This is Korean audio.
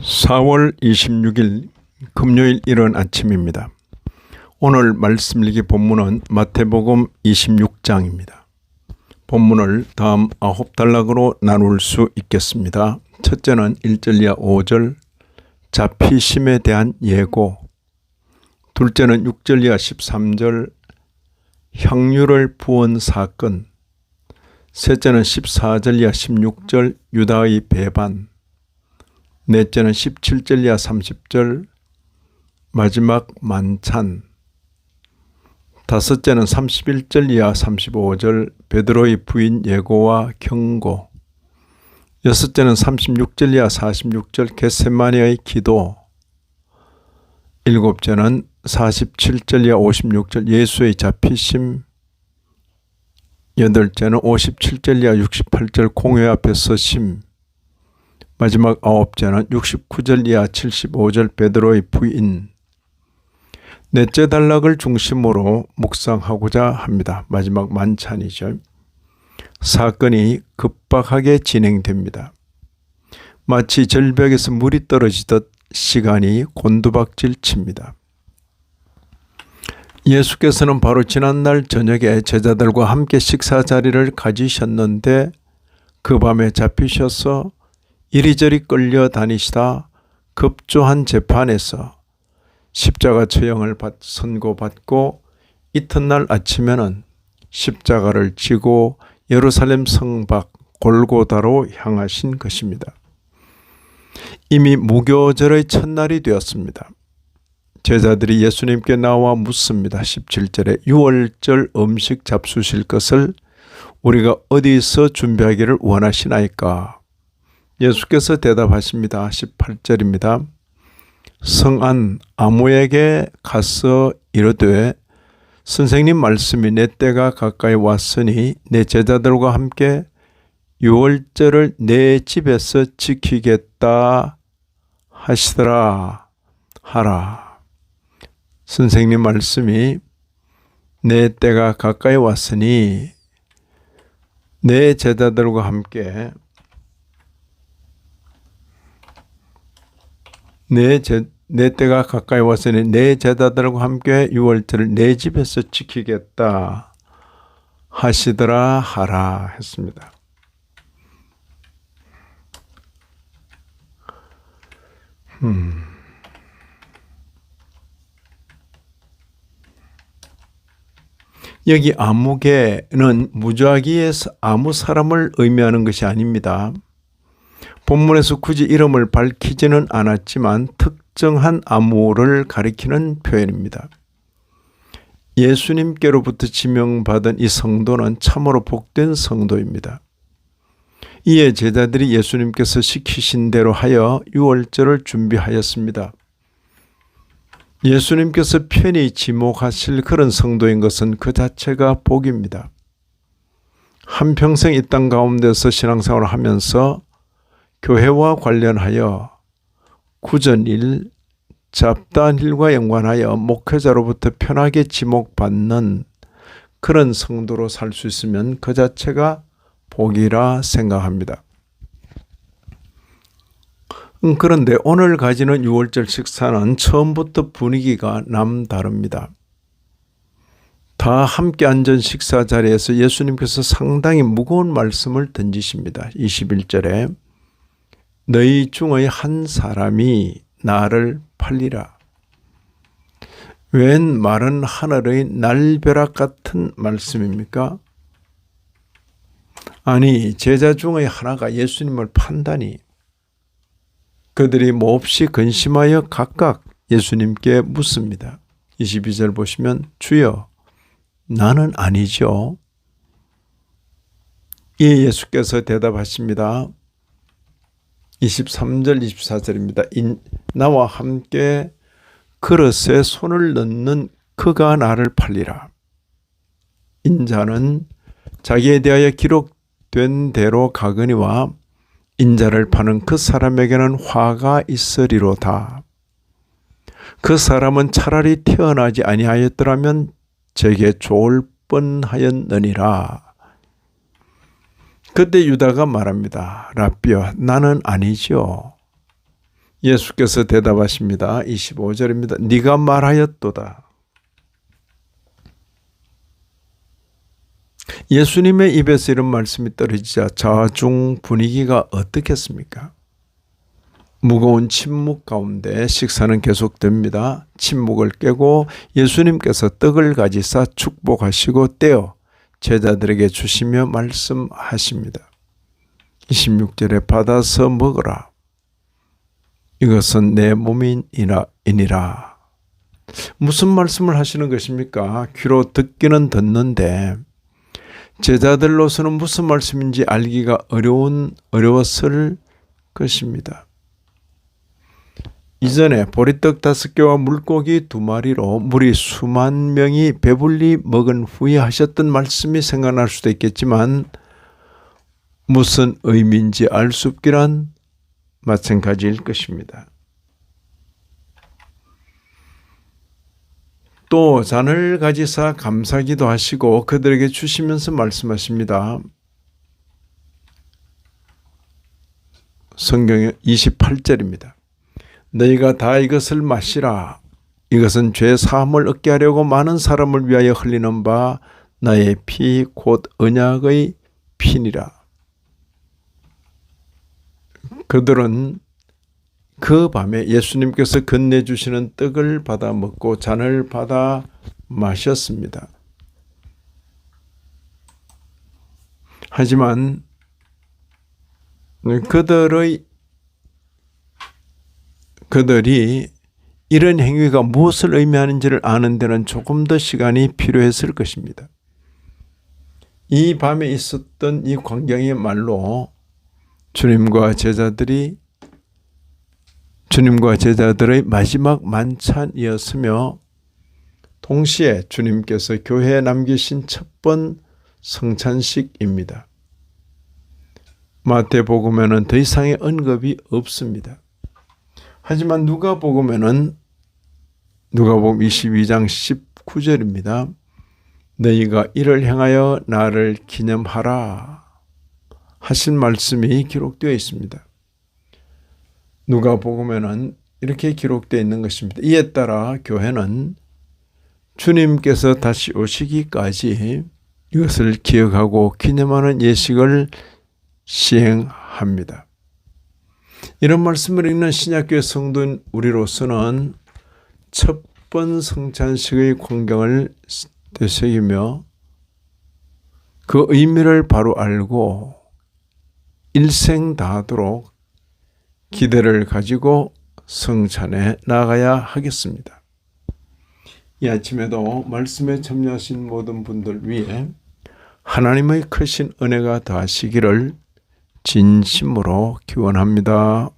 4월 26일 금요일 이른 아침입니다. 오늘 말씀 읽기 본문은 마태복음 26장입니다. 본문을 다음 9단락으로 나눌 수 있겠습니다. 첫째는 1절 이하 5절 잡히심에 대한 예고, 둘째는 6절 이하 13절 향유를 부은 사건, 셋째는 14절 이하 16절 유다의 배반, 넷째는 17절 이하 30절 마지막 만찬, 다섯째는 31절 이하 35절 베드로의 부인 예고와 경고, 여섯째는 36절 이하 46절 겟세마네의 기도, 일곱째는 47절 이하 56절 예수의 잡히심, 여덟째는 57절 이하 68절 공회 앞에 서심, 마지막 아홉째는 69절 이하 75절 베드로의 부인. 넷째 단락을 중심으로 묵상하고자 합니다. 마지막 만찬이죠. 사건이 급박하게 진행됩니다. 마치 절벽에서 물이 떨어지듯 시간이 곤두박질 칩니다. 예수께서는 바로 지난날 저녁에 제자들과 함께 식사 자리를 가지셨는데 그 밤에 잡히셔서 이리저리 끌려다니시다 급조한 재판에서 십자가 처형을 선고받고 이튿날 아침에는 십자가를 지고 예루살렘 성 밖 골고다로 향하신 것입니다. 이미 무교절의 첫날이 되었습니다. 제자들이 예수님께 나와 묻습니다. 17절에 유월절 음식 잡수실 것을 우리가 어디서 준비하기를 원하시나이까? 예수께서 대답하십니다. 18절입니다. 성안 아무에게 가서 이르되 선생님 말씀이 내 때가 가까이 왔으니 내 제자들과 함께 유월절을 내 집에서 지키겠다 하시더라 하라. 선생님 말씀이 내 때가 가까이 왔으니 내 제자들과 함께 내 때가 가까이 왔으니 내 제자들과 함께 유월절을 내 집에서 지키겠다 하시더라 하라 했습니다. 여기 아무개는 무작위에서 아무 사람을 의미하는 것이 아닙니다. 본문에서 굳이 이름을 밝히지는 않았지만 특정한 아무를 가리키는 표현입니다. 예수님께로부터 지명받은 이 성도는 참으로 복된 성도입니다. 이에 제자들이 예수님께서 시키신 대로 하여 유월절을 준비하였습니다. 예수님께서 편히 지목하실 그런 성도인 것은 그 자체가 복입니다. 한평생 이 땅 가운데서 신앙생활을 하면서 교회와 관련하여 구전일, 잡다일과 연관하여 목회자로부터 편하게 지목받는 그런 성도로 살 수 있으면 그 자체가 복이라 생각합니다. 그런데 오늘 가지는 유월절 식사는 처음부터 분위기가 남다릅니다. 다 함께 앉은 식사 자리에서 예수님께서 상당히 무거운 말씀을 던지십니다. 21절에 너희 중의 한 사람이 나를 팔리라. 웬 말은 하늘의 날벼락 같은 말씀입니까? 아니, 제자 중의 하나가 예수님을 판다니. 그들이 몹시 근심하여 각각 예수님께 묻습니다. 22절 보시면 주여 나는 아니죠. 이에 예수께서 대답하십니다. 23절 24절입니다. 나와 함께 그릇에 손을 넣는 그가 나를 팔리라. 인자는 자기에 대하여 기록된 대로 가거니와 인자를 파는 그 사람에게는 화가 있으리로다. 그 사람은 차라리 태어나지 아니하였더라면 제게 좋을 뻔하였느니라. 그때 유다가 말합니다. 라삐여 나는 아니죠. 예수께서 대답하십니다. 25절입니다. 네가 말하였도다. 예수님의 입에서 이런 말씀이 떨어지자 좌중 분위기가 어떻겠습니까? 무거운 침묵 가운데 식사는 계속됩니다. 침묵을 깨고 예수님께서 떡을 가지사 축복하시고 떼어 제자들에게 주시며 말씀하십니다. 26절에 받아서 먹으라. 이것은 내 몸이니라. 무슨 말씀을 하시는 것입니까? 귀로 듣기는 듣는데 제자들로서는 무슨 말씀인지 알기가 어려웠을 것입니다. 이전에 보리떡 5개와 물고기 2마리로 무리 수만 명이 배불리 먹은 후에 하셨던 말씀이 생각날 수도 있겠지만 무슨 의미인지 알 수 없기란 마찬가지일 것입니다. 또 잔을 가지사 감사기도 하시고 그들에게 주시면서 말씀하십니다. 성경의 28절입니다. 너희가 다 이것을 마시라. 이것은 죄 사함을 얻게 하려고 많은 사람을 위하여 흘리는 바 나의 피 곧 언약의 피니라. 그들은 그 밤에 예수님께서 건네주시는 떡을 받아 먹고 잔을 받아 마셨습니다. 하지만 그들이 이런 행위가 무엇을 의미하는지를 아는 데는 조금 더 시간이 필요했을 것입니다. 이 밤에 있었던 이 광경이야말로 주님과 제자들의 마지막 만찬이었으며 동시에 주님께서 교회에 남기신 첫 번 성찬식입니다. 마태복음에는 더 이상의 언급이 없습니다. 하지만 누가복음에는 누가복음 22장 19절입니다. 너희가 이를 행하여 나를 기념하라 하신 말씀이 기록되어 있습니다. 누가복음에는 이렇게 기록되어 있는 것입니다. 이에 따라 교회는 주님께서 다시 오시기까지 이것을 기억하고 기념하는 예식을 시행합니다. 이런 말씀을 읽는 신약교회 성도인 우리로서는 첫 번 성찬식의 광경을 되새기며 그 의미를 바로 알고 일생 다하도록 기대를 가지고 성찬에 나가야 하겠습니다. 이 아침에도 말씀에 참여하신 모든 분들 위해 하나님의 크신 은혜가 더하시기를 진심으로 기원합니다.